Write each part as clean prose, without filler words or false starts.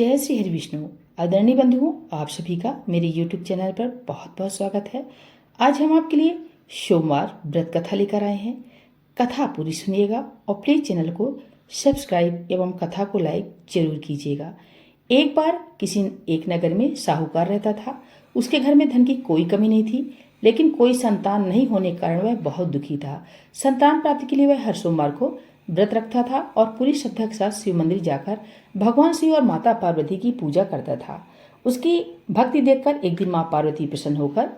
जय श्री हरि विष्णु। आदरणीय बंधुओं, आप सभी का मेरे YouTube चैनल पर बहुत बहुत स्वागत है। आज हम आपके लिए सोमवार व्रत कथा लेकर आए हैं। कथा पूरी सुनिएगा और प्लीज चैनल को सब्सक्राइब एवं कथा को लाइक जरूर कीजिएगा। एक बार किसी एक नगर में साहूकार रहता था। उसके घर में धन की कोई कमी नहीं थी, लेकिन कोई संतान नहीं होने के कारण वह बहुत दुखी था। संतान प्राप्ति के लिए वह हर सोमवार को व्रत रखता था और पूरी श्रद्धा के साथ शिव मंदिर जाकर भगवान शिव और माता पार्वती की पूजा करता था। उसकी भक्ति देखकर एक दिन माँ पार्वती प्रसन्न होकर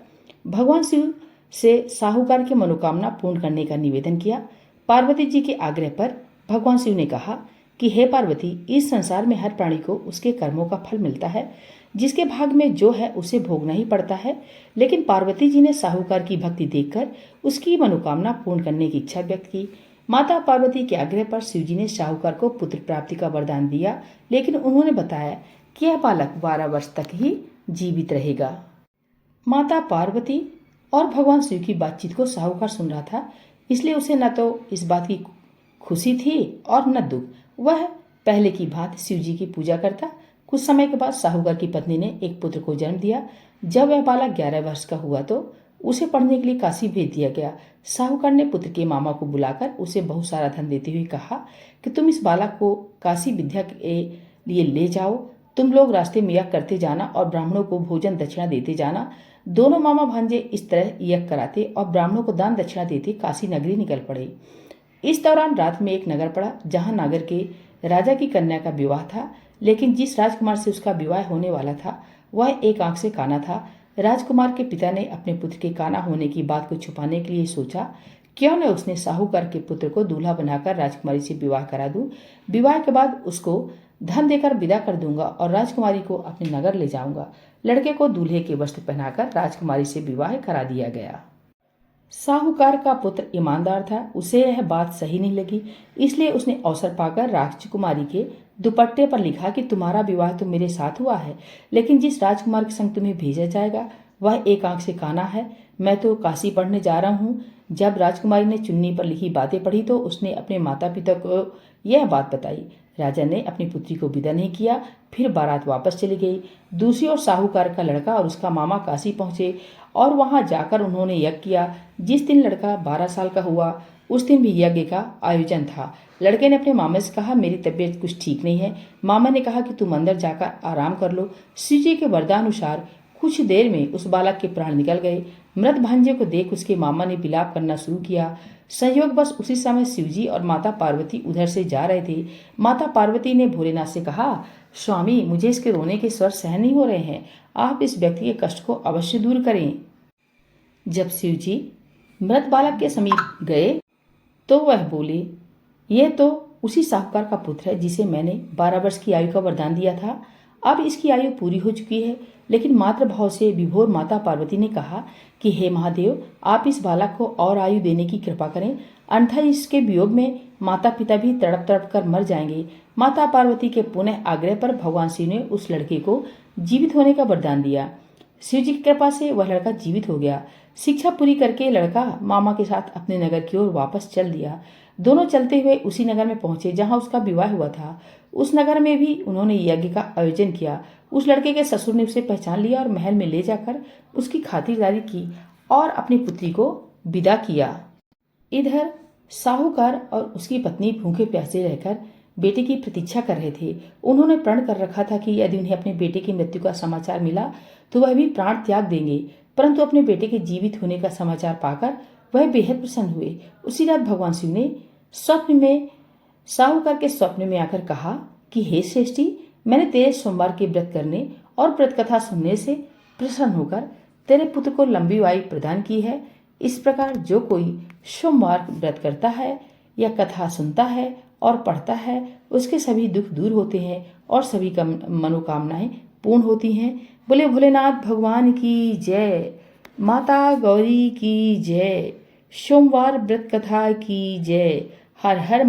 भगवान शिव से साहूकार की मनोकामना पूर्ण करने का निवेदन किया। पार्वती जी के आग्रह पर भगवान शिव ने कहा कि हे पार्वती, इस संसार में हर प्राणी को उसके कर्मों का फल मिलता है। जिसके भाग में जो है उसे भोगना ही पड़ता है। लेकिन पार्वती जी ने साहूकार की भक्ति देखकर उसकी मनोकामना पूर्ण करने की इच्छा व्यक्त की। माता पार्वती के आग्रह पर शिवजी ने साहूकार को पुत्र प्राप्ति का वरदान दिया, लेकिन उन्होंने बताया कि यह बालक 12 वर्ष तक ही जीवित रहेगा। माता पार्वती और भगवान शिव की बातचीत को साहूकार सुन रहा था, इसलिए उसे न तो इस बात की खुशी थी और न दुख। वह पहले की भांति शिवजी की पूजा करता। कुछ समय के बाद साहूकार की पत्नी ने एक पुत्र को जन्म दिया। जब वह बालक 11 वर्ष का हुआ तो उसे पढ़ने के लिए काशी भेज दिया गया। साहूकार ने पुत्र के मामा को बुलाकर उसे बहुत सारा धन देते हुए कहा कि तुम इस बालक को काशी विद्या के लिए ले जाओ। तुम लोग रास्ते में यज्ञ करते जाना और ब्राह्मणों को भोजन दक्षिणा देते जाना। दोनों मामा भांजे इस तरह यज्ञ कराते और ब्राह्मणों को दान दक्षिणा देते काशी नगरी निकल पड़े। इस दौरान रात में एक नगर पड़ा जहां नगर के राजा की कन्या का विवाह था, लेकिन जिस राजकुमार से उसका विवाह होने वाला था वह एक आंख से काना था। राजकुमार के पिता ने अपने पुत्र के काना होने की बात को छुपाने के लिए सोचा, क्यों न उसने साहूकार के पुत्र को दूल्हा बनाकर राजकुमारी से विवाह करा दूं। विवाह के बाद उसको धन देकर विदा कर दूंगा और राजकुमारी को अपने नगर ले जाऊंगा। लड़के को दूल्हे के वस्त्र पहनाकर राजकुमारी से विवाह करा दिया गया। साहूकार का पुत्र ईमानदार था, उसे यह बात सही नहीं लगी, इसलिए उसने अवसर पाकर राजकुमारी के दुपट्टे पर लिखा कि तुम्हारा विवाह तो मेरे साथ हुआ है, लेकिन जिस राजकुमार के संग तुम्हें भेजा जाएगा वह एक आंख से काना है। मैं तो काशी पढ़ने जा रहा हूँ। जब राजकुमारी ने चुन्नी पर लिखी बातें पढ़ी तो उसने अपने माता पिता को यह बात बताई। राजा ने अपनी पुत्री को विदा नहीं किया, फिर बारात वापस चली गई। दूसरी ओर साहूकार का लड़का और उसका मामा काशी पहुंचे और वहां जाकर उन्होंने यज्ञ किया। जिस दिन लड़का 12 साल का हुआ उस दिन भी यज्ञ का आयोजन था। लड़के ने अपने मामा से कहा, मेरी तबीयत कुछ ठीक नहीं है। मामा ने कहा कि तुम अंदर जाकर आराम कर लो। शिव जी के वरदानुसार कुछ देर में उस बालक के प्राण निकल गए। मृत भांजे को देख उसके मामा ने विलाप करना शुरू किया। संयोग बस उसी समय शिवजी और माता पार्वती उधर से जा रहे थे। माता पार्वती ने भोलेनाथ से कहा, स्वामी, मुझे इसके रोने के स्वर सहन नहीं हो रहे हैं। आप इस व्यक्ति के कष्ट को अवश्य दूर करें। जब शिवजी मृत बालक के समीप गए तो वह बोले, यह तो उसी साहूकार का पुत्र है जिसे मैंने 12 वर्ष की आयु का वरदान दिया था। अब इसकी आयु पूरी हो चुकी है। लेकिन मातृ भाव से विभोर माता पार्वती ने कहा कि हे महादेव, आप इस बालक को और आयु देने की कृपा करें, अन्यथा इसके वियोग में माता पिता भी तड़प तड़प कर मर जाएंगे। माता पार्वती के पुनः आग्रह पर भगवान शिव ने उस लड़के को जीवित होने का वरदान दिया। शिव जी की कृपा से वह लड़का जीवित हो गया। शिक्षा पूरी करके लड़का मामा के साथ अपने नगर की ओर वापस चल दिया। दोनों चलते हुए उसी नगर में पहुंचे जहां उसका विवाह हुआ था। उस नगर में भी उन्होंने यज्ञ का आयोजन किया। उस लड़के के ससुर ने उसे पहचान लिया और महल में ले जाकर उसकी खातिरदारी की और अपनी पुत्री को विदा किया। इधर साहूकार और उसकी पत्नी भूखे प्यासे रहकर बेटे की प्रतीक्षा कर रहे थे। उन्होंने प्रण कर रखा था कि यदि उन्हें अपने बेटे की मृत्यु का समाचार मिला तो वह भी प्राण त्याग देंगे, परंतु अपने बेटे के जीवित होने का समाचार पाकर वह बेहद प्रसन्न हुए। उसी रात भगवान शिव ने स्वप्न में साहूकार के स्वप्न में आकर कहा कि हे श्रेष्ठी, मैंने तेरे सोमवार के व्रत करने और व्रत कथा सुनने से प्रसन्न होकर तेरे पुत्र को लंबी आयु प्रदान की है। इस प्रकार जो कोई सोमवार व्रत करता है या कथा सुनता है और पढ़ता है उसके सभी दुख दूर होते हैं और सभी मनोकामनाएं पूर्ण होती हैं। बोले भोलेनाथ भगवान की जय, माता गौरी की जय, सोमवार व्रत कथा की जय। हर हर